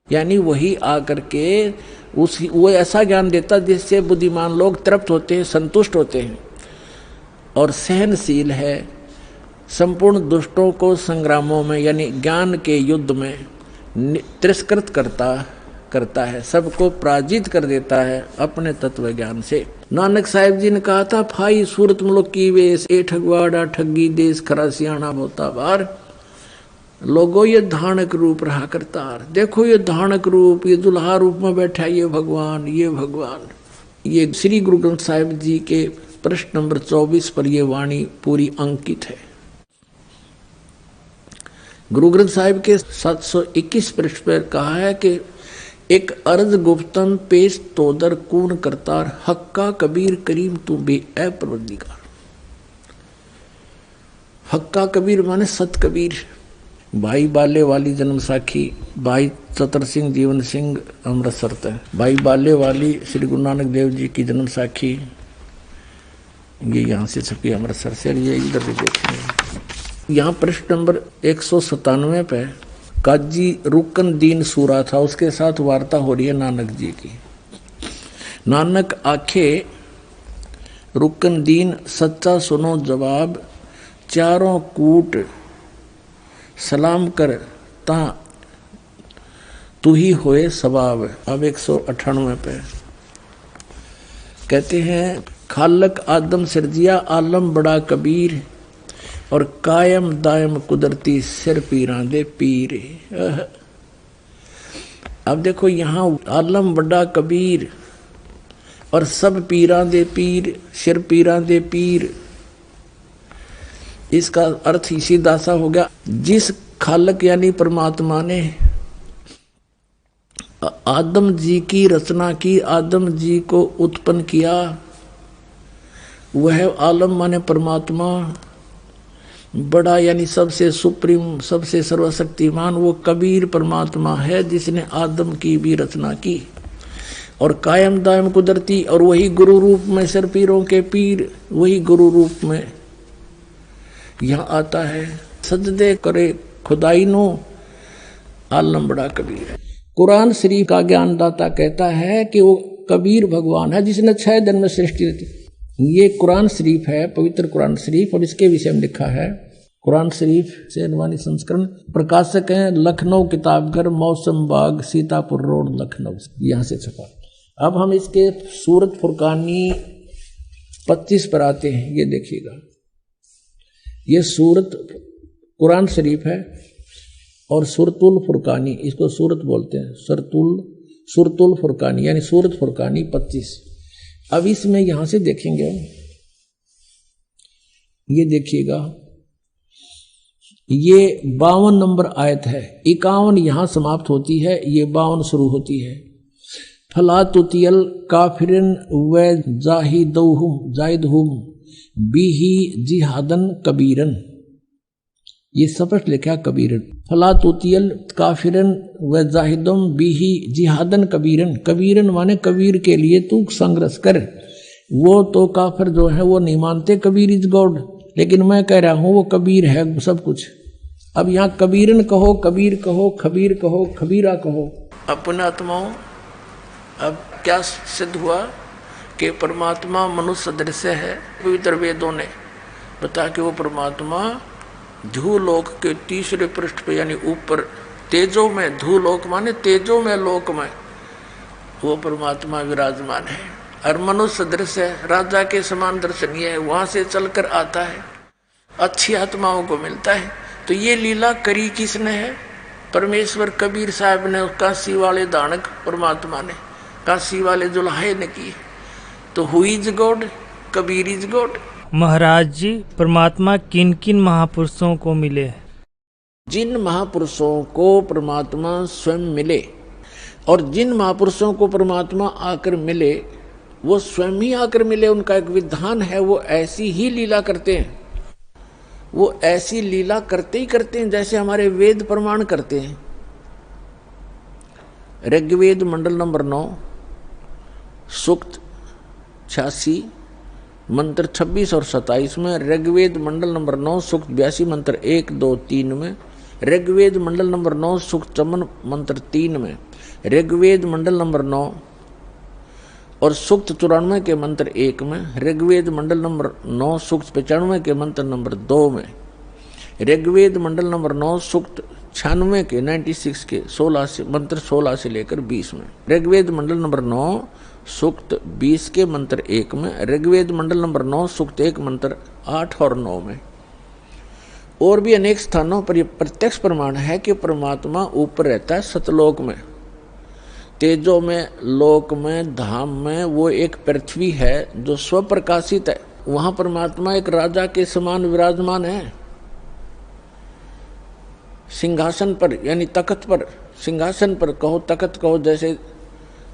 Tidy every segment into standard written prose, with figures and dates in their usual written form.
यानी वही आकर के वो ऐसा ज्ञान देता जिससे बुद्धिमान लोग तृप्त होते हैं, संतुष्ट होते हैं और सहनशील है। संपूर्ण दुष्टों को संग्रामों में यानी ज्ञान के युद्ध में तिरस्कृत करता है, सबको पराजित कर देता है अपने तत्व ज्ञान से। नानक साहिब जी ने कहा था, फाई सूरत मुल्क की वेश ए ठगवाड़ा ठगी देश खरा सियाणा होता बार। लोगों ये धानक रूप रहा करतार। देखो ये धानक रूप, ये दुल्हा रूप में बैठा है ये भगवान, ये भगवान। ये श्री गुरु ग्रंथ साहिब जी के प्रश्न नंबर 24 पर ये वाणी पूरी अंकित है। गुरु ग्रंथ साहिब के 721 पृष्ठ पर कहा है कि एक अर्ज गुप्तन पेश तोदर कून करतार, हक्का कबीर करीम तू बे ए परवरदिगार। हक्का कबीर माने सत कबीर। भाई बाले वाली जन्म साखी, भाई चतर सिंह जीवन सिंह अमृतसर तक, भाई बाले वाली श्री गुरु नानक देव जी की जन्म साखी, ये यहाँ से छपी अमृतसर से। ये इधर भी देखेंगे, यहाँ पृष्ठ नंबर 197 पे काजी रुकन दीन सूरा था, उसके साथ वार्ता हो रही है नानक जी की। नानक आखे रुकन दीन सच्चा सुनो जवाब, चारों कूट सलाम कर ता तू ही होए सवाब। अब 198 पे कहते हैं, खालक आदम सिरजिया आलम बड़ा कबीर, और कायम दायम कुदरती सिर पीरां दे पीर। अब देखो यहाँ आलम बड़ा कबीर और सब पीरां दे पीर, सिर पीरां दे पीर। इसका अर्थ इसी दासा हो गया, जिस खालक यानी परमात्मा ने आदम जी की रचना की, आदम जी को उत्पन्न किया, वह आलम माने परमात्मा, बड़ा यानी सबसे सुप्रीम, सबसे सर्वशक्तिमान वो कबीर परमात्मा है जिसने आदम की भी रचना की। और कायम दायम कुदरती, और वही गुरु रूप में सिर पीरों के पीर, वही गुरु रूप में यहाँ आता है। सजदे करे खुदाई नो आलम बड़ा कबीर। कुरान शरीफ का ज्ञानदाता कहता है कि वो कबीर भगवान है जिसने 6 दिन में सृष्टि रची। ये कुरान शरीफ है, पवित्र कुरान शरीफ, और इसके विषय में लिखा है। कुरान शरीफ से अनुवानी संस्करण, प्रकाशक हैं लखनऊ किताबघर, मौसम बाग, सीतापुर रोड, लखनऊ, यहाँ से छपा। अब हम इसके सूरत फुरकानी 25 पर आते हैं। ये देखिएगा, ये सूरत कुरान शरीफ है और सुरतुल फुरकानी, इसको सूरत बोलते हैं, सुरतुल फुरकानी यानी सूरत फुरकानी 25। अब इसमें यहां से देखेंगे, ये देखिएगा, ये 52 नंबर आयत है। 51 यहां समाप्त होती है, ये 52 शुरू होती है। फला तुतियल काफिरन व जाहिदहुम बिही जिहादन कबीरन, ये स्पष्ट लिखा कबीरन। फला तुतियल काफिरन व जाहिदुम बिही जिहादन कबीरन, कबीरन माने कबीर के लिए तू संघर्ष कर। वो तो काफिर जो है वो नहीं मानते कबीर इज गॉड, लेकिन मैं कह रहा हूं वो कबीर है सब कुछ। अब यहाँ कबीरन कहो, कबीर कहो, खबीर कहो, खबीरा कहो। अपने आत्माओं, अब क्या सिद्ध हुआ कि परमात्मा मनुष्य सदृश है। पवित्र वेदों ने बता कि वो परमात्मा धूलोक के 3रे पृष्ठ पे यानी ऊपर तेजो में, धूलोक माने तेजो में, लोक में वो परमात्मा विराजमान है और मनुष्य सदृश है, राजा के समान दर्शनीय है, वहां से चलकर आता है, अच्छी आत्माओं को मिलता है। तो ये लीला करी किसने है? परमेश्वर कबीर साहब ने, काशी वाले दानक परमात्मा ने, काशी वाले जुल्हे ने की। तो who is God? Kabir is God. महाराज जी, परमात्मा किन किन महापुरुषों को मिले? जिन महापुरुषों को परमात्मा स्वयं मिले, और जिन महापुरुषों को परमात्मा आकर मिले वो स्वयं ही आकर मिले, उनका एक विधान है, वो ऐसी ही लीला करते हैं। वो ऐसी लीला करते ही करते हैं जैसे हमारे वेद प्रमाण करते हैं। ऋग्वेद मंडल नंबर 9 सूक्त 86 मंत्र 26 और 27 में, ऋग्वेद मंडल नंबर 9 सूक्त 82 मंत्र 1, 2, 3 में ऋग्वेद मंडल नंबर 9 सूक्त चमन मंत्र 3 में, ऋग्वेद मंडल नंबर 9 और सूक्त 94 के मंत्र 1 में, ऋग्वेद मंडल नंबर 9 सूक्त 95 के मंत्र नंबर 2 में, ऋग्वेद मंडल नंबर 9 सूक्त 96 के 96 के 16 से मंत्र 16 से लेकर 20 में, ऋग्वेद मंडल नंबर 9 सूक्त 20 के मंत्र 1 में, ऋग्वेद मंडल नंबर 9 सूक्त 1 मंत्र 8 और 9 में। और भी अनेक स्थानों पर यह प्रत्यक्ष प्रमाण है कि परमात्मा ऊपर रहता है सतलोक में, तेजो में, लोक में, धाम में। वो एक पृथ्वी है जो स्वप्रकाशित है, वहां परमात्मा एक राजा के समान विराजमान है सिंहासन पर, यानी तख्त पर, सिंहासन पर कहो तख्त कहो, जैसे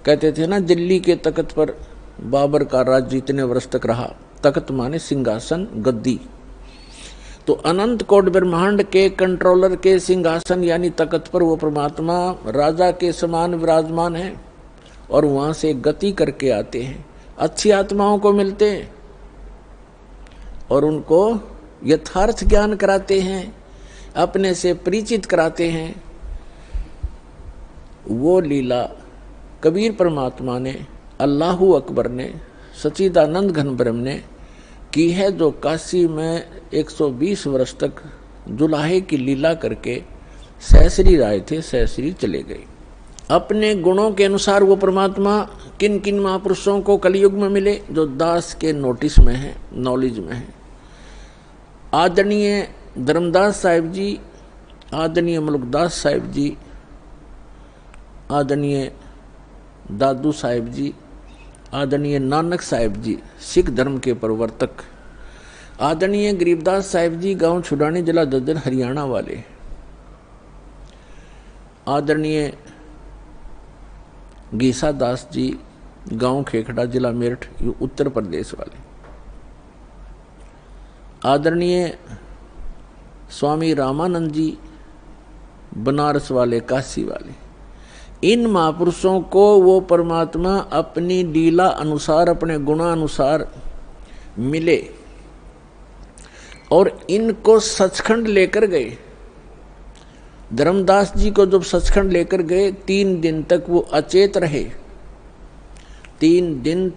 कहते थे ना दिल्ली के तख्त पर बाबर का राज्य इतने वर्ष तक रहा। तख्त माने सिंहासन, गद्दी। तो अनंत कोट ब्रह्मांड के कंट्रोलर के सिंहासन यानी तख्त पर वो परमात्मा राजा के समान विराजमान है और वहां से गति करके आते हैं, अच्छी आत्माओं को मिलते हैं और उनको यथार्थ ज्ञान कराते हैं, अपने से परिचित कराते हैं। वो लीला कबीर परमात्मा ने, अल्लाहु अकबर ने, सच्चिदानंद घन ब्रह्म ने की है, जो काशी में 120 वर्ष तक जुलाहे की लीला करके सहस्री आए थे, सहस्री चले गए। अपने गुणों के अनुसार वो परमात्मा किन किन महापुरुषों को कलयुग में मिले, जो दास के नोटिस में है, नॉलेज में है। आदरणीय धर्मदास साहिब जी, आदरणीय मुल्कदास साहिब जी, आदरणीय दादू साहिब जी, आदरणीय नानक साहिब जी सिख धर्म के प्रवर्तक, आदरणीय गरीबदास साहिब जी गांव छुड़ानी जिला ददर हरियाणा वाले, आदरणीय गीसा दास जी गांव खेखड़ा जिला मेरठ उत्तर प्रदेश वाले, आदरणीय स्वामी रामानंद जी बनारस वाले, काशी वाले। इन महापुरुषों को वो परमात्मा अपनी लीला अनुसार, अपने गुणानुसार मिले और इनको सचखंड लेकर गए। धर्मदास जी को जब सचखंड लेकर गए, 3 दिन तक वो अचेत रहे, 3 दिन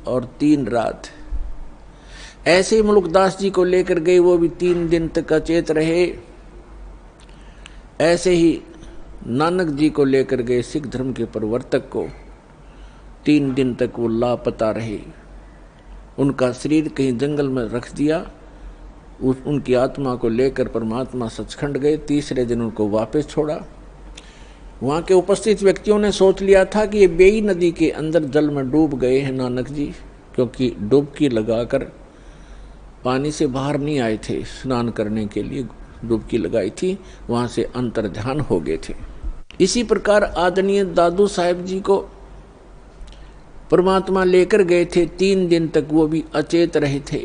और 3 रात। ऐसे ही मुल्कदास जी को लेकर गए, वो भी 3 दिन तक अचेत रहे। ऐसे ही नानक जी को लेकर गए, सिख धर्म के प्रवर्तक को, 3 दिन तक वो लापता रहे। उनका शरीर कहीं जंगल में रख दिया, उनकी आत्मा को लेकर परमात्मा सचखंड गए। तीसरे दिन उनको वापस छोड़ा। वहाँ के उपस्थित व्यक्तियों ने सोच लिया था कि ये बेई नदी के अंदर जल में डूब गए हैं नानक जी, क्योंकि डुबकी लगाकर पानी से बाहर नहीं आए थे, स्नान करने के लिए डुबकी लगाई थी, वहाँ से अंतर्ध्यान हो गए थे। इसी प्रकार आदरणीय दादू साहिब जी को परमात्मा लेकर गए थे, 3 दिन तक वो भी अचेत रहे थे,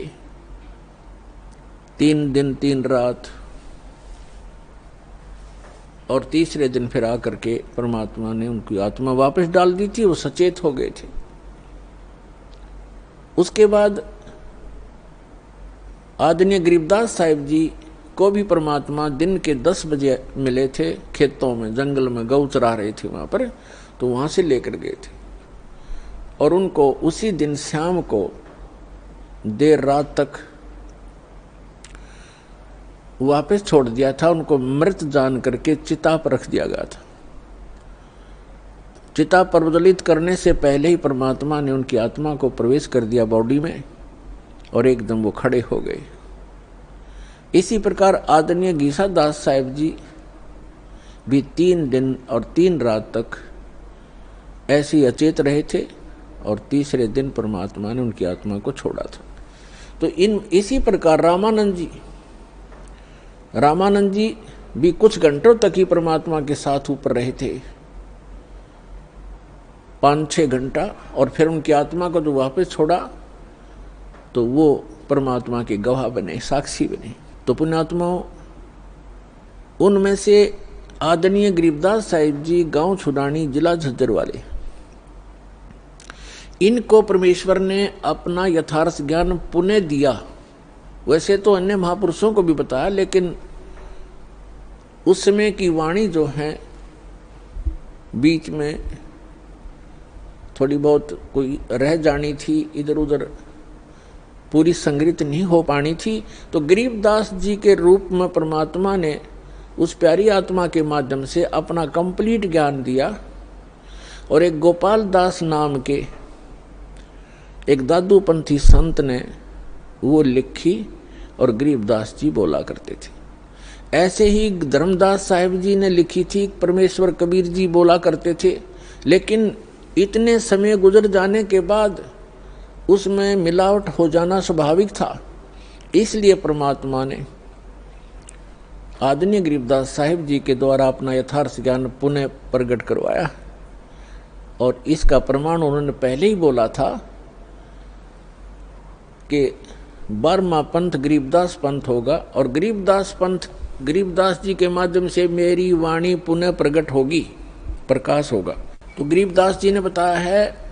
3 दिन 3 रात। और तीसरे दिन फिर आकर के परमात्मा ने उनकी आत्मा वापस डाल दी थी, वो सचेत हो गए थे। उसके बाद आदरणीय गरीबदास साहिब जी को भी परमात्मा दिन के 10 बजे मिले थे, खेतों में, जंगल में गौ चरा रहे थे वहां पर, तो वहां से लेकर गए थे और उनको उसी दिन शाम को देर रात तक वापस छोड़ दिया था। उनको मृत जान करके चिता पर रख दिया गया था। चिता प्रज्वलित करने से पहले ही परमात्मा ने उनकी आत्मा को प्रवेश कर दिया बॉडी में और एकदम वो खड़े हो गए। इसी प्रकार आदरणीय गीसा दास साहिब जी भी 3 दिन और 3 रात तक ऐसे ही अचेत रहे थे और तीसरे दिन परमात्मा ने उनकी आत्मा को छोड़ा था। तो इसी प्रकार रामानंद जी भी कुछ घंटों तक ही परमात्मा के साथ ऊपर रहे थे, 5-6 घंटा, और फिर उनकी आत्मा को जो वापस छोड़ा तो वो परमात्मा के गवाह बने, साक्षी बने। तो पुण्यात्माओं, उनमें से आदरणीय गरीबदास साहिब जी गांव छुड़ानी जिला झज्जर वाले, इनको परमेश्वर ने अपना यथार्थ ज्ञान पुनः दिया। वैसे तो अन्य महापुरुषों को भी बताया, लेकिन उस समय की वाणी जो है बीच में थोड़ी बहुत कोई रह जानी थी, इधर उधर पूरी संग्रहित नहीं हो पानी थी। तो गरीबदास जी के रूप में परमात्मा ने उस प्यारी आत्मा के माध्यम से अपना कंप्लीट ज्ञान दिया। और एक गोपाल दास नाम के एक दादूपंथी संत ने वो लिखी और गरीबदास जी बोला करते थे। ऐसे ही धर्मदास साहिब जी ने लिखी थी, परमेश्वर कबीर जी बोला करते थे। लेकिन इतने समय गुजर जाने के बाद उसमें मिलावट हो जाना स्वाभाविक था, इसलिए परमात्मा ने आदरणीय गरीबदास साहिब जी के द्वारा अपना यथार्थ ज्ञान पुनः प्रकट करवाया। और इसका प्रमाण उन्होंने पहले ही बोला था कि 12वां पंथ गरीबदास पंथ होगा और गरीबदास पंथ गरीबदास जी के माध्यम से मेरी वाणी पुनः प्रकट होगी, प्रकाश होगा। तो गरीबदास जी ने बताया है,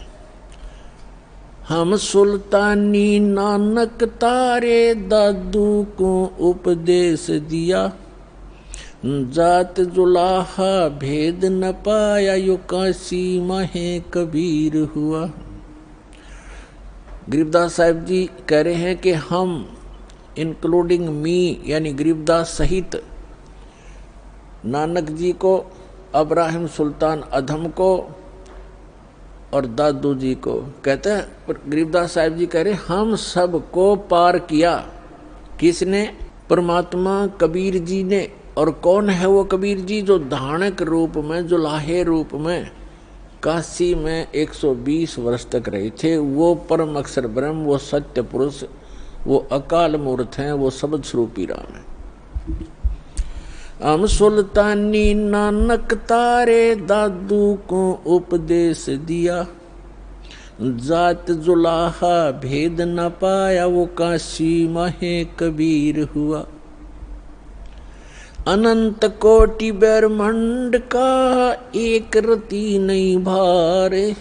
हम सुल्तानी नानक तारे दादू को उपदेश दिया, जात जुलाहा भेद न पाया यो काशी महे कबीर हुआ। गरीबदास साहिब जी कह रहे हैं कि हम इंक्लूडिंग मी यानी गरीबदास सहित नानक जी को, अब्राहिम सुल्तान अधम को और दादू जी को कहते हैं। गरीबदास साहिब जी कह रहे हम सबको पार किया। किसने? परमात्मा कबीर जी ने। और कौन है वो कबीर जी? जो धानक रूप में, जो लाहे रूप में काशी में 120 वर्ष तक रहे थे। वो परम अक्षर ब्रह्म, वो सत्य पुरुष, वो अकाल मूर्त हैं, वो शब्द स्वरूपी राम है। हम सुल्तानी नानक तारे दादू को उपदेश दिया, जात जुलाहा भेद न पाया वो काशी महे कबीर हुआ। अनंत कोटि ब्रह्मांड का एक रति नहीं भारे,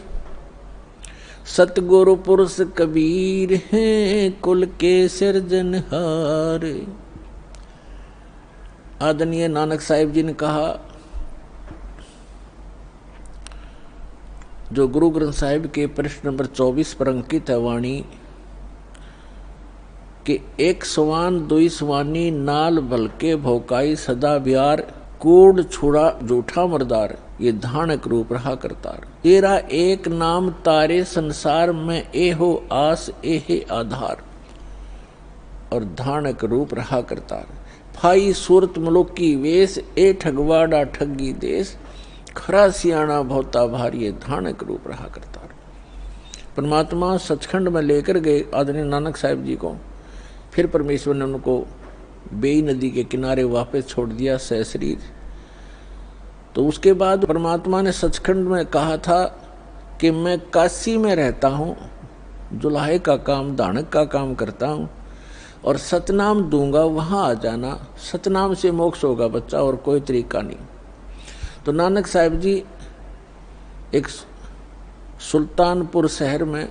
सतगुरु पुरुष कबीर हैं कुल के सिरजनहार। आदरणीय नानक साहिब जी ने कहा, जो गुरु ग्रंथ साहिब के पृष्ठ नंबर 24 पर अंकित है वाणी कि एक सवान दुई सवानी नाल भलके भोकाई सदा बिहार, कूड़ छुड़ा झूठा मरदार ये धानक रूप रहा करतार। तेरा एक नाम तारे संसार में ए हो आस ए है आधार, और धानक रूप रहा करतार। फाई सूरत मलुकी वेश ए ठगवाड़ा ठगी देश, खरा सियाणा भोता भारी ये धानक रूप रहा करतार। परमात्मा सचखंड में लेकर गए आदरणीय नानक साहिब जी को। फिर परमेश्वर ने उनको बेई नदी के किनारे वापस छोड़ दिया सहशरीर। तो उसके बाद परमात्मा ने सचखंड में कहा था कि मैं काशी में रहता हूँ, जुलाहे का काम, दानक का काम करता हूँ और सतनाम दूंगा, वहाँ आ जाना। सतनाम से मोक्ष होगा बच्चा, और कोई तरीका नहीं। तो नानक साहिब जी एक सुल्तानपुर शहर में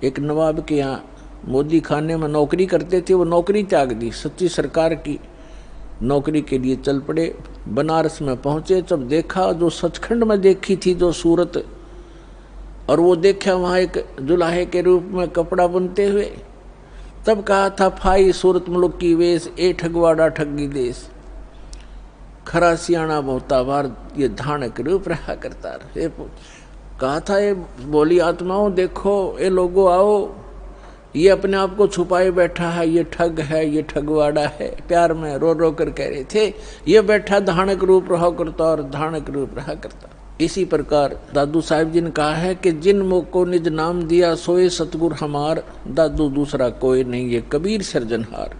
एक नवाब के यहाँ मोदी खाने में नौकरी करते थे। वो नौकरी त्याग दी, सच्ची सरकार की नौकरी के लिए चल पड़े। बनारस में पहुंचे, जब देखा जो सचखंड में देखी थी जो सूरत, और वो देखा वहाँ एक जुलाहे के रूप में कपड़ा बुनते हुए, तब कहा था फाई सूरत मुल्क की वेश ए ठगवाड़ा ठगी देश, खरा सियाणा बहुता बार ये धानक रूप रहा करता रहे। कहा था ये बोली आत्माओं, देखो ये लोगों आओ, ये अपने आप को छुपाए बैठा है, ये ठग है, ये ठगवाड़ा है। प्यार में रो रो कर कह रहे थे, ये बैठा धानक रूप रहा करता और धानक रूप रहा करता। इसी प्रकार दादू साहिब जी ने कहा है कि जिन मुख को निज नाम दिया सोए सतगुर हमार, दादू दूसरा कोई नहीं ये कबीर सिरजनहार।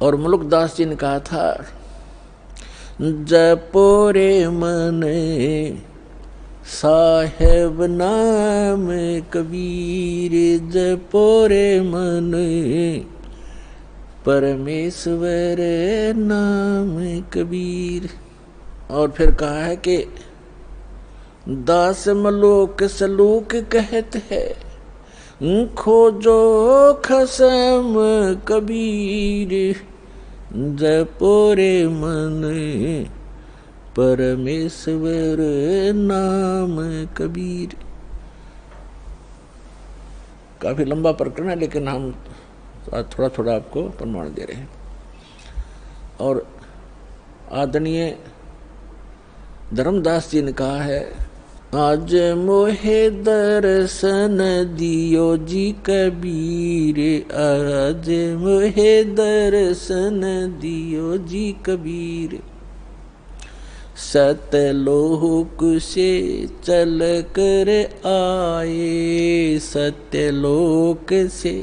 और मुल्कदास जी ने कहा था, जपोरे मन साहेब नाम कबीर, जपोरे मन परमेश्वर नाम कबीर। और फिर कहा है कि दास मलोक सलूक कहत है, खोजो खसम कबीर, जपोरे मन परमेश्वर नाम कबीर। काफी लंबा प्रकरण है, लेकिन हम थोड़ा थोड़ा आपको प्रमाण दे रहे हैं। और आदरणीय धर्मदास जी ने कहा है, आज मोहे दर्शन दियो जी कबीर, आज मोहे दर्शन दियो जी कबीर, सतलोक से चल कर आए, सतलोक से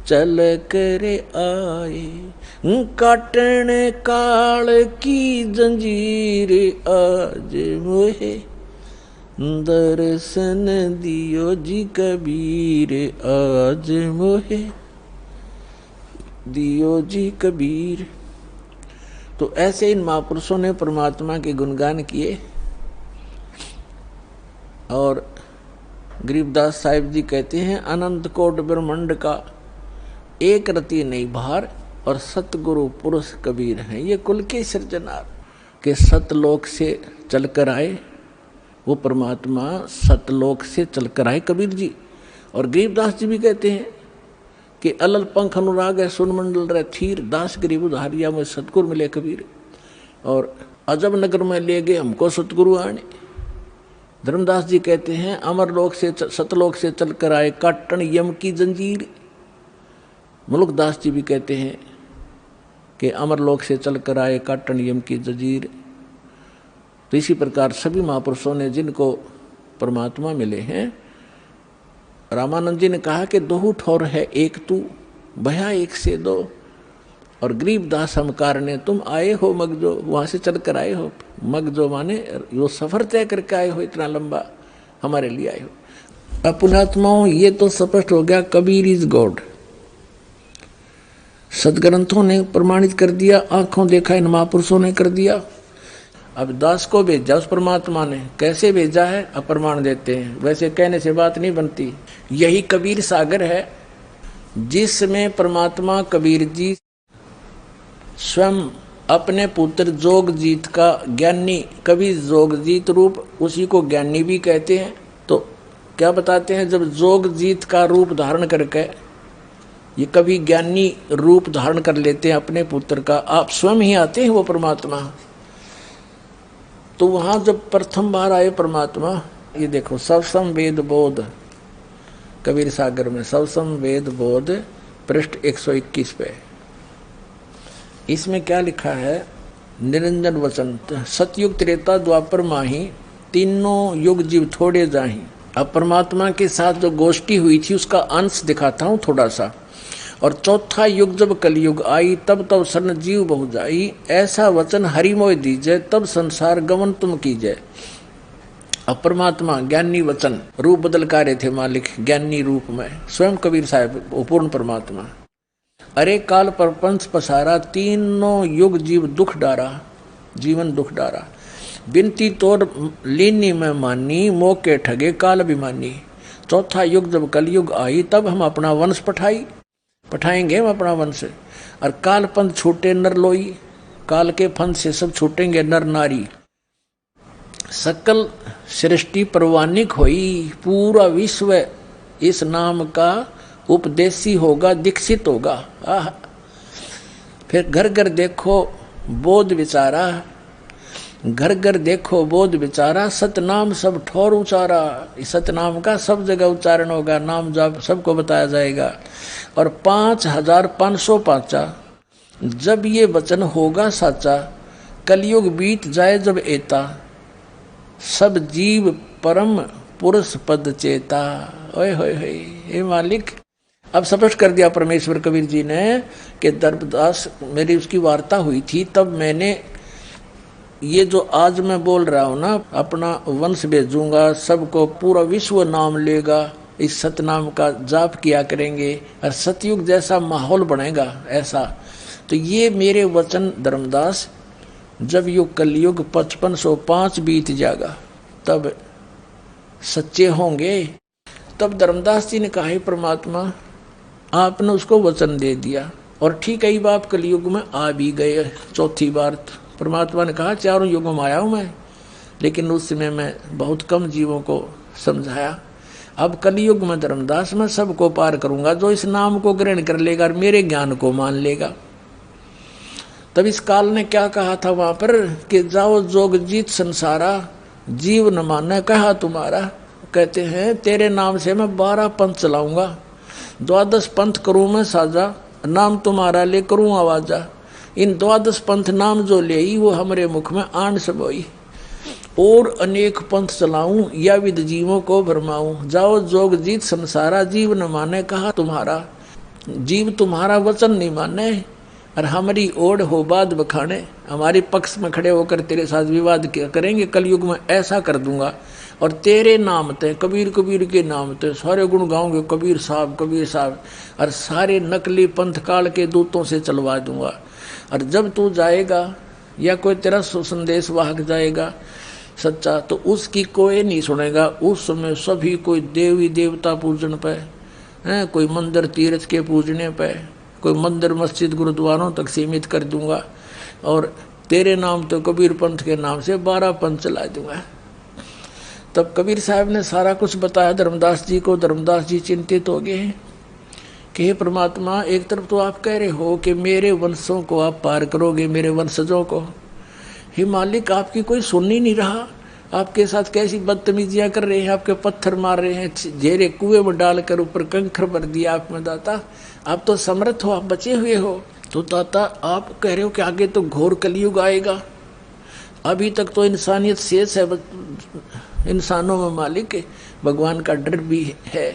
चल कर आए, काटन काल की जंजीर, आज मोहे दर्शन दियो जी कबीर, आज मोहे दियो जी कबीर। तो ऐसे इन महापुरुषों ने परमात्मा के गुणगान किए। और गरीबदास साहिब जी कहते हैं, अनंत कोट ब्रह्मांड का एक रति नहीं भार, और सतगुरु पुरुष कबीर हैं। ये कुल के सृजनार के सतलोक से चलकर आए, वो परमात्मा सतलोक से चलकर आए कबीर जी। और गरीबदास जी भी कहते हैं कि अलल पंख अनुराग है सुन मंडल रहे थीर, दास गरीब उधारिया में सतगुरु मिले कबीर। और अजब नगर में ले गए हमको सतगुरु आने। धर्मदास जी कहते हैं, अमर लोक से सतलोक से चलकर आए, काटन यम की जंजीर। मुलुकदास जी भी कहते हैं कि अमर लोक से चलकर आए, काटन यम की जंजीर। तो इसी प्रकार सभी महापुरुषों ने जिनको परमात्मा मिले हैं, रामानंद जी ने कहा कि दो ठौर है एक तू, भया एक से दो। और गरीबदास हमकार ने तुम आए हो मगजो, वहाँ से चल कर आए हो। मगजो माने वो सफ़र तय करके आए हो, इतना लंबा हमारे लिए आए हो। अपुणात्माओं, ये तो स्पष्ट हो गया, कबीर इज गॉड। सदग्रंथों ने प्रमाणित कर दिया, आंखों देखा इन महापुरुषों ने कर दिया। अब दास को भेजा उस परमात्मा ने, कैसे भेजा है अब प्रमाण देते हैं, वैसे कहने से बात नहीं बनती। यही कबीर सागर है जिसमें परमात्मा कबीर जी स्वयं अपने पुत्र जोगजीत का ज्ञानी, कभी जोगजीत रूप, उसी को ज्ञानी भी कहते हैं। तो क्या बताते हैं, जब जोगजीत का रूप धारण करके ये कभी ज्ञानी रूप धारण कर लेते हैं अपने पुत्र का, आप स्वयं ही आते हैं वो परमात्मा। तो वहाँ जब प्रथम बार आए परमात्मा, ये देखो सबसम वेद बोध, कबीर सागर में सबसम वेद बोध पृष्ठ 121 पे, इसमें क्या लिखा है, निरंजन वचन सतयुग त्रेता द्वापर माही, तीनों युग जीव थोड़े जाही। अब परमात्मा के साथ जो गोष्ठी हुई थी उसका अंश दिखाता हूँ थोड़ा सा। और चौथा युग जब कलयुग आई, तब तब शरण जीव बहु जाई, ऐसा वचन हरि मोय दीजय, तब संसार गमन तुम कीजय। अब परमात्मा ज्ञानी वचन रूप बदल का रहे थे मालिक, ज्ञानी रूप में स्वयं कबीर साहब पूर्ण परमात्मा। अरे काल परपंच पसारा, तीनों युग जीव दुख डारा, जीवन दुख डारा। बिनती तोड़ लीनी में मानी, मोके ठगे काल अभिमानी। चौथा युग जब कलयुग आई, तब हम अपना वंश पठाएंगे हम अपना वंश। और काल पंथ छूटे नर लोई, काल के फंद से सब छूटेंगे नर नारी। सकल सृष्टि परवानिक होई, पूरा विश्व इस नाम का उपदेशी होगा, दीक्षित होगा। फिर घर घर देखो बोध विचारा, घर घर देखो बोध विचारा, सतनाम सब ठोर उचारा। इस सतनाम का सब जगह उच्चारण होगा, नाम जाप सबको बताया जाएगा। और 5505 जब ये वचन होगा साचा, कलयुग बीत जाए जब एता, सब जीव परम पुरुष पद चेता। ओए होए होए, हे मालिक। अब स्पष्ट कर दिया परमेश्वर कबीर जी ने कि धर्मदास, मेरी उसकी वार्ता हुई थी, तब मैंने ये जो आज मैं बोल रहा हूँ ना, अपना वंश भेजूंगा, सबको पूरा विश्व नाम लेगा, इस सतनाम का जाप किया करेंगे और सतयुग जैसा माहौल बनेगा ऐसा। तो ये मेरे वचन धर्मदास, जब युग कलयुग 5505 बीत जाएगा तब सच्चे होंगे। तब धर्मदास जी ने कहा, परमात्मा आपने उसको वचन दे दिया, और ठीक है बाप कलयुग में आ भी गए चौथी बार। परमात्मा ने कहा चारों युगों में आया हूँ मैं, लेकिन उस समय मैं बहुत कम जीवों को समझाया। अब कलयुग में धर्मदास मैं सबको पार करूंगा, जो इस नाम को ग्रहण कर लेगा और मेरे ज्ञान को मान लेगा। तब इस काल ने क्या कहा था वहां पर कि जाओ जोग जीत संसारा, जीव न माने कहा तुम्हारा। कहते हैं तेरे नाम से मैं 12 पंथ चलाऊंगा, 12 पंथ करूं मैं साजा, नाम तुम्हारा ले करूं आवाजा। इन 12 पंथ नाम जो ले वो हमारे मुख में आन सबोई, और अनेक पंथ चलाऊं या विद जीवों को भरमाऊं। जाओ जोग जीत संसारा, जीव न माने कहा तुम्हारा। जीव तुम्हारा वचन नहीं माने और हमारी ओढ़ हो बात बखाने, हमारे पक्ष में खड़े होकर तेरे साथ विवाद करेंगे। कलयुग में ऐसा कर दूंगा और तेरे नाम ते कबीर कबीर के नाम ते सारे गुण गाओगे कबीर साहब कबीर साहब, और सारे नकली पंथ काल के दूतों से चलवा दूंगा। और जब तू जाएगा या कोई तेरा संदेश वाहक जाएगा सच्चा, तो उसकी कोई नहीं सुनेगा। उस समय सभी कोई देवी देवता पूजन पे है, कोई मंदिर तीर्थ के पूजने पे, कोई मंदिर मस्जिद गुरुद्वारों तक सीमित कर दूंगा, और तेरे नाम तो कबीर पंथ के नाम से 12 पंथ चला दूंगा। तब कबीर साहब ने सारा कुछ बताया धर्मदास जी को। धर्मदास जी चिंतित हो गए हैं कि हे परमात्मा, एक तरफ तो आप कह रहे हो कि मेरे वंशों को आप पार करोगे, मेरे वंशजों को। हे मालिक, आपकी कोई सुन ही नहीं रहा, आपके साथ कैसी बदतमीजियां कर रहे हैं, आपके पत्थर मार रहे हैं, झेरे कुएं में डालकर ऊपर कंकर भर दिया आप में दाता। आप तो समर्थ हो, आप बचे हुए हो। तो दाता आप कह रहे हो कि आगे तो घोर कलयुग आएगा, अभी तक तो इंसानियत शेष है इंसानों में मालिक, भगवान का डर भी है,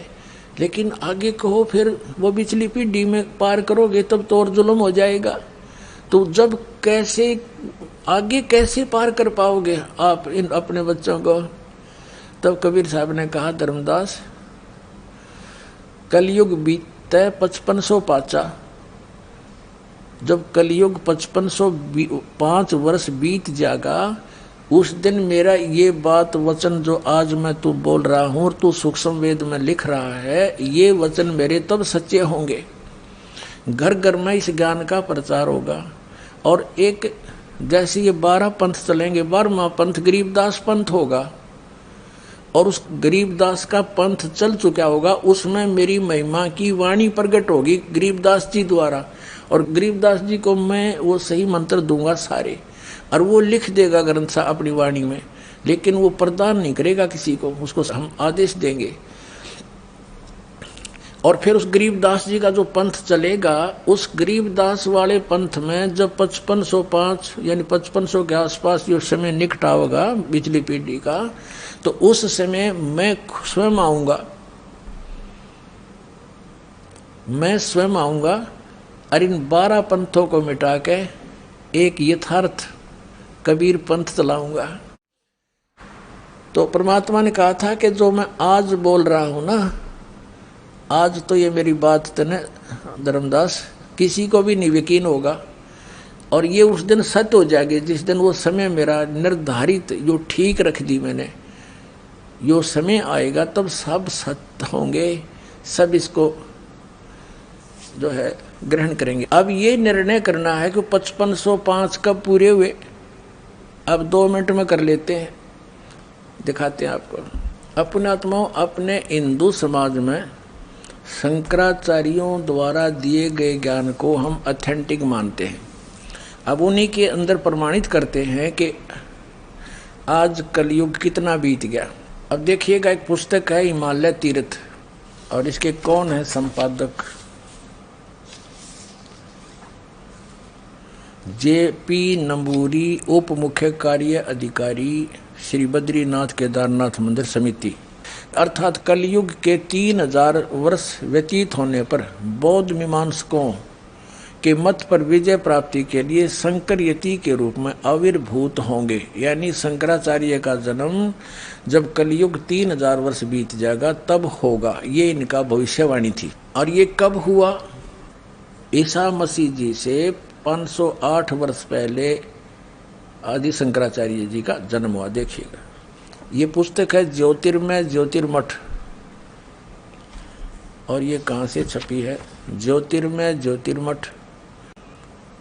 लेकिन आगे कहो फिर वो पिछली पीढ़ी में पार करोगे तब तो और जुल्म हो जाएगा। तो जब कैसे आगे कैसे पार कर पाओगे आप इन अपने बच्चों को। तब कबीर साहब ने कहा धर्मदास, कलयुग बीतता 5500 पाचा, जब कलयुग 5505 वर्ष बीत जाएगा, उस दिन मेरा ये बात वचन जो आज मैं तू बोल रहा हूं और तू सूक्ष्म वेद में लिख रहा है, ये वचन मेरे तब सच्चे होंगे। घर घर में इस ज्ञान का प्रचार होगा। और एक जैसे ये 12 पंथ चलेंगे, 12वां पंथ गरीबदास पंथ होगा, और उस गरीबदास का पंथ चल चुका होगा, उसमें मेरी महिमा की वाणी प्रकट होगी गरीबदास जी द्वारा। और गरीबदास जी को मैं वो सही मंत्र दूंगा सारे, और वो लिख देगा ग्रंथ सा अपनी वाणी में, लेकिन वो प्रदान नहीं करेगा किसी को, उसको हम आदेश देंगे। और फिर उस गरीबदास जी का जो पंथ चलेगा, उस गरीबदास वाले पंथ में जब 5505 यानी 5500 के आसपास जो समय निकटा होगा पिछली पीढ़ी का, तो उस समय मैं स्वयं आऊंगा, मैं स्वयं आऊंगा और इन 12 पंथों को मिटा के एक यथार्थ कबीर पंथ चलाऊंगा। तो परमात्मा ने कहा था कि जो मैं आज बोल रहा हूं ना, आज तो ये मेरी बात तने धर्मदास किसी को भी नहीं यकीन होगा, और ये उस दिन सत्य हो जाएगी जिस दिन वो समय मेरा निर्धारित जो ठीक रख दी मैंने, यो समय आएगा तब सब सत्य होंगे, सब इसको जो है ग्रहण करेंगे। अब ये निर्णय करना है कि 5505 कब पूरे हुए, अब 2 मिनट में कर लेते हैं, दिखाते हैं आपको। अपने आत्माओं, अपने हिंदू समाज में शंकराचार्यों द्वारा दिए गए ज्ञान को हम ऑथेंटिक मानते हैं। अब उन्हीं के अंदर प्रमाणित करते हैं कि आज कलयुग कितना बीत गया। अब देखिएगा, एक पुस्तक है हिमालय तीर्थ, और इसके कौन है संपादक, JP नंबूरी, उप मुख्य कार्य अधिकारी, श्री बद्रीनाथ केदारनाथ मंदिर समिति। अर्थात कलयुग के 3000 वर्ष व्यतीत होने पर बौद्ध मीमांसकों के मत पर विजय प्राप्ति के लिए शंकर यति के रूप में आविर्भूत होंगे। यानी शंकराचार्य का जन्म जब कलयुग 3000 वर्ष बीत जाएगा तब होगा, ये इनका भविष्यवाणी थी। और ये कब हुआ? ईसा मसीह जी से 508 वर्ष पहले आदि शंकराचार्य जी का जन्म हुआ। देखिएगा, ये पुस्तक है ज्योतिर्मय ज्योतिर्मठ, और ये कहाँ से छपी है? ज्योतिर्मय ज्योतिर्मठ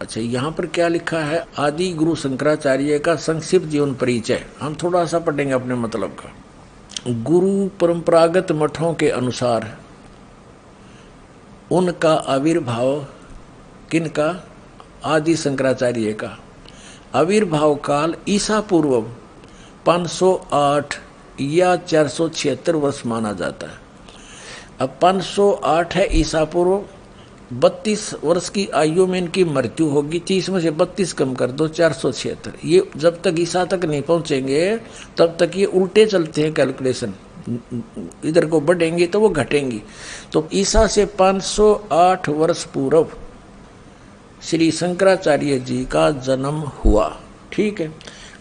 अच्छा, यहाँ पर क्या लिखा है? आदि गुरु शंकराचार्य का संक्षिप्त जीवन परिचय। हम थोड़ा सा पढ़ेंगे अपने मतलब का। गुरु परंपरागत मठों के अनुसार उनका आविर्भाव, किनका? आदि शंकराचार्य का आविर्भाव काल ईसा पूर्व 508 या 476 वर्ष माना जाता है। अब 508 है ईसा पूर्व, 32 वर्ष की आयु में इनकी मृत्यु होगी। 30 में से 32 कम कर दो, 476। ये जब तक ईसा तक नहीं पहुंचेंगे तब तक ये उल्टे चलते हैं कैलकुलेशन, इधर को बढ़ेंगी तो वो घटेंगी। तो ईसा से 508 वर्ष पूर्व श्री शंकराचार्य जी का जन्म हुआ। ठीक है,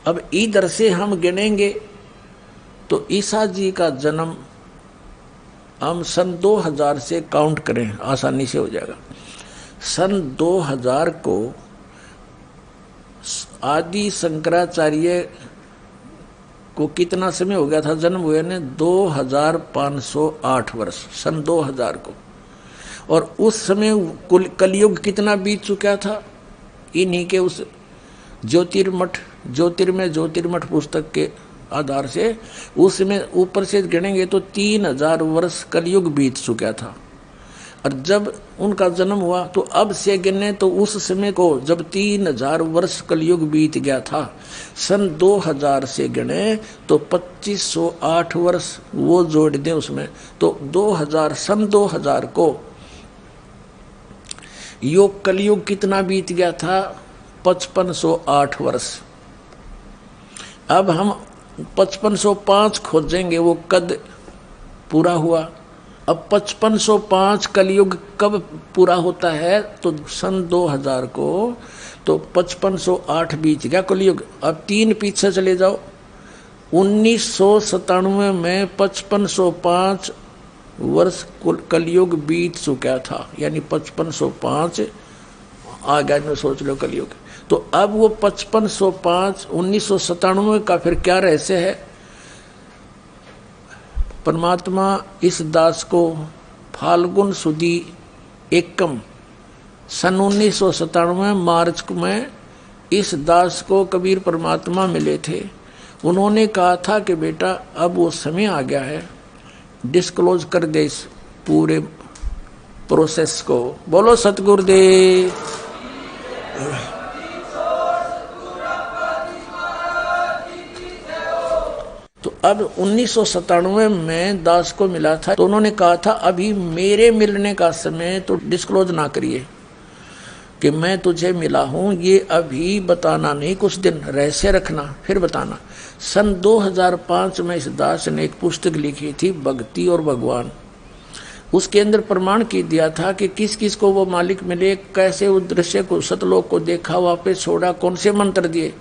अब इधर से हम गिनेंगे तो ईसा जी का जन्म हम सन 2000 से काउंट करें, आसानी से हो जाएगा। सन 2000 को आदि शंकराचार्य को कितना समय हो गया था जन्म हुए ने? 2508 वर्ष, सन 2000 को। और उस समय कलयुग कितना बीत चुका था? इन्हीं के उस ज्योतिर्मठ पुस्तक के आधार से उसमें ऊपर से गिनेंगे तो 3000 वर्ष कलयुग बीत चुका था। और जब उनका जन्म हुआ तो अब से गिने तो उस समय को जब 3000 वर्ष कलयुग बीत गया था, सन 2000 से गिने तो 2508 वर्ष वो जोड़ दें उसमें, तो 2000 सन 2000 को योग कलयुग कितना बीत गया था? 5508 वर्ष। अब हम 5505 खोजेंगे, वो कद पूरा हुआ। अब 5505 कलयुग कब पूरा होता है? तो सन 2000 को, तो 5508 बीत गया कलयुग। अब 3 पीछे चले जाओ, 1997 में 5505 वर्ष कलयुग बीत चुका था, यानी 5505 आ गया में, सोच लो कलयुग। तो अब वो 5505 1997 का फिर क्या रहस्य है? परमात्मा इस दास को फाल्गुन सुदी एकम सन 1997 मार्च में इस दास को कबीर परमात्मा मिले थे। उन्होंने कहा था कि बेटा अब वो समय आ गया है, डिस्क्लोज कर दे इस पूरे प्रोसेस को। बोलो सतगुरुदेव। तो अब 1997 में दास को मिला था, तो उन्होंने कहा था अभी मेरे मिलने का समय तो डिस्क्लोज ना करिए कि मैं तुझे मिला हूं, ये अभी बताना नहीं, कुछ दिन रहस्य रखना फिर बताना। सन 2005 में इस दास ने एक पुस्तक लिखी थी, भक्ति और भगवान। उसके अंदर प्रमाण की दिया था कि किस किस को वो मालिक मिले, कैसे उस दृश्य को सतलोक को देखा, वापस छोड़ा, कौन से मंत्र दिए।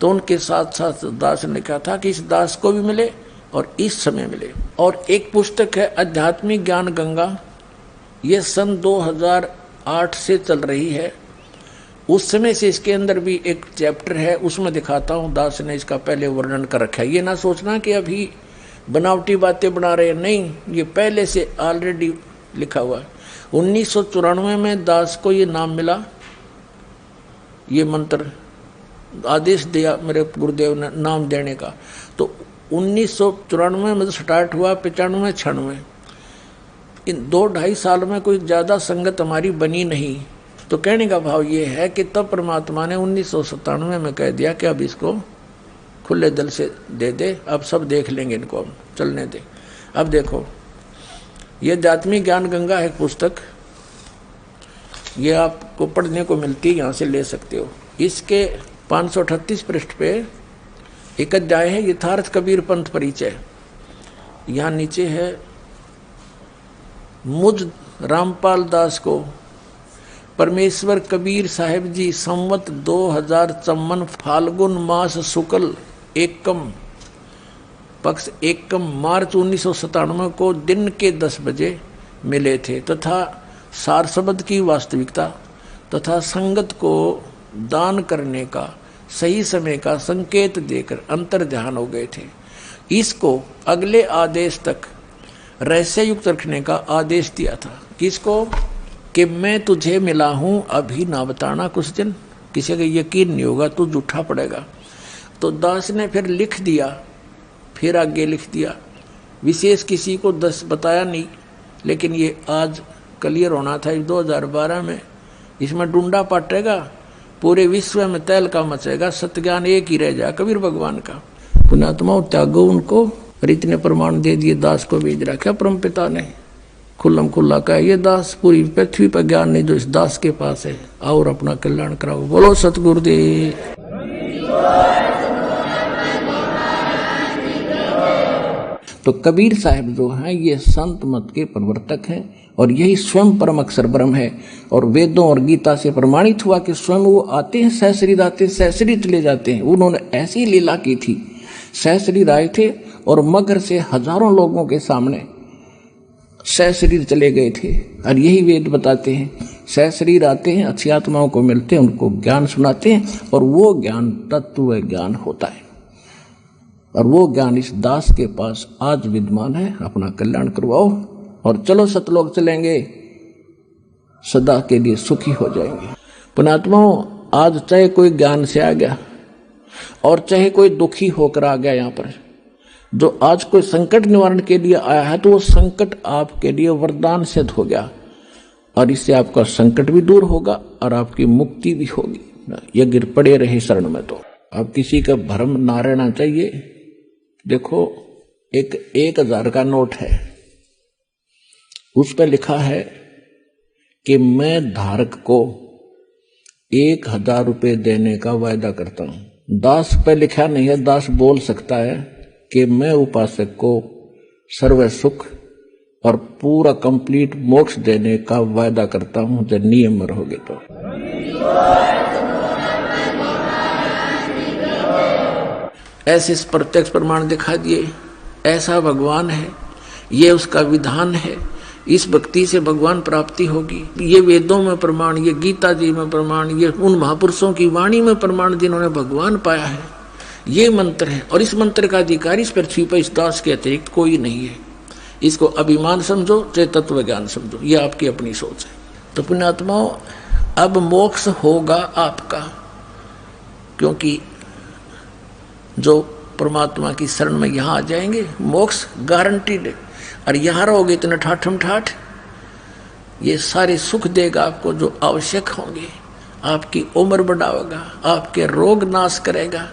तो उनके साथ साथ दास ने कहा था कि इस दास को भी मिले और इस समय मिले। और एक पुस्तक है आध्यात्मिक ज्ञान गंगा, ये सन 2008 से चल रही है। उस समय से इसके अंदर भी एक चैप्टर है, उसमें दिखाता हूँ दास ने इसका पहले वर्णन कर रखा है। ये ना सोचना कि अभी बनावटी बातें बना रहे हैं, नहीं, ये पहले से ऑलरेडी लिखा हुआ है। 1994 में दास को ये नाम मिला, ये मंत्र आदेश दिया मेरे गुरुदेव ने नाम देने का। तो 1994 में स्टार्ट हुआ, 95 96, इन 2-2.5 साल में कोई ज़्यादा संगत हमारी बनी नहीं। तो कहने का भाव ये है कि तब परमात्मा ने 1997 में कह दिया कि अब इसको खुले दिल से दे दे, अब सब देख लेंगे, इनको अब चलने दे। अब देखो, ये आध्यात्मिक ज्ञान गंगा है पुस्तक, ये आपको पढ़ने को मिलती है, यहाँ से ले सकते हो। इसके 538 पृष्ठ पे एक अध्याय है यथार्थ कबीर पंथ परिचय। यहाँ नीचे है, मुझ रामपाल दास को परमेश्वर कबीर साहिब जी संवत 2054 फाल्गुन मास शुक्ल एकम पक्ष एकम मार्च 1997 को दिन के 10 बजे मिले थे तथा सार शब्द की वास्तविकता तथा संगत को दान करने का सही समय का संकेत देकर अंतर ध्यान हो गए थे। इसको अगले आदेश तक रहस्य युक्त रखने का आदेश दिया था। किसको? कि मैं तुझे मिला हूं अभी ना बताना कुछ दिन, किसी का यकीन नहीं होगा तो झूठा पड़ेगा। तो दास ने फिर लिख दिया, फिर आगे लिख दिया, विशेष किसी को दस बताया नहीं, लेकिन ये आज क्लियर होना था 2012 में। इसमें डूंडा पाटेगा, पूरे विश्व में तहलका मचेगा, सत्य एक ही रह जाए कबीर भगवान का। पुण्यात्माओं त्यागो उनको, और इतने प्रमाण दे दिए, दास को भेज रखा परमपिता ने खुल्लम खुल्ला कहा, ये दास पूरी पृथ्वी पर ज्ञान नहीं जो इस दास के पास है, और अपना कल्याण कराओ। बोलो सतगुरुदेव। तो कबीर साहब जो हैं ये संत मत के प्रवर्तक हैं, और यही स्वयं परम अक्षर ब्रह्म है, और वेदों और गीता से प्रमाणित हुआ कि स्वयं वो आते हैं सहशरीर, आते हैं सहशरीर चले जाते हैं। उन्होंने ऐसी लीला की थी, सहशरीर आए थे और मगर से हजारों लोगों के सामने सहशरीर चले गए थे। और यही वेद बताते हैं, सहशरीर आते हैं, अच्छी आत्माओं को मिलते हैं, उनको ज्ञान सुनाते हैं, और वो ज्ञान तत्व ज्ञान होता है। और वो ज्ञान इस दास के पास आज विद्यमान है। अपना कल्याण करवाओ और चलो सतलोक चलेंगे, सदा के लिए सुखी हो जाएंगे। पुण्यात्माओं, आज चाहे कोई ज्ञान से आ गया और चाहे कोई दुखी होकर आ गया, यहाँ पर जो आज कोई संकट निवारण के लिए आया है, तो वो संकट आपके लिए वरदान सिद्ध हो गया, और इससे आपका संकट भी दूर होगा और आपकी मुक्ति भी होगी। ये गिर पड़े रहे शरण में। तो अब किसी का भ्रम ना रहना चाहिए। देखो, एक 1000 का नोट है, उस पर लिखा है कि मैं धारक को 1000 रुपये देने का वायदा करता हूं। दास पे लिखा नहीं है, दास बोल सकता है कि मैं उपासक को सर्व सुख और पूरा कंप्लीट मोक्ष देने का वायदा करता हूं जब नियम रहोगे तो। ऐसे प्रत्यक्ष प्रमाण दिखा दिए, ऐसा भगवान है, ये उसका विधान है, इस भक्ति से भगवान प्राप्ति होगी। ये वेदों में प्रमाण, ये गीता जी में प्रमाण, ये उन महापुरुषों की वाणी में प्रमाण जिन्होंने भगवान पाया है। ये मंत्र है, और इस मंत्र का अधिकारी इस पृथ्वी पर इस दास के अतिरिक्त कोई नहीं है। इसको अभिमान समझो चाहे तत्व ज्ञान समझो, ये आपकी अपनी सोच है। तो पुण्यात्माओं, अब मोक्ष होगा आपका, क्योंकि जो परमात्मा की शरण में यहाँ आ जाएंगे, मोक्ष गारंटीड है। और यहाँ रहोगे इतना ठाठम ठाठ, ये सारे सुख देगा आपको जो आवश्यक होंगे, आपकी उम्र बढ़ाएगा, आपके रोग नाश करेगा,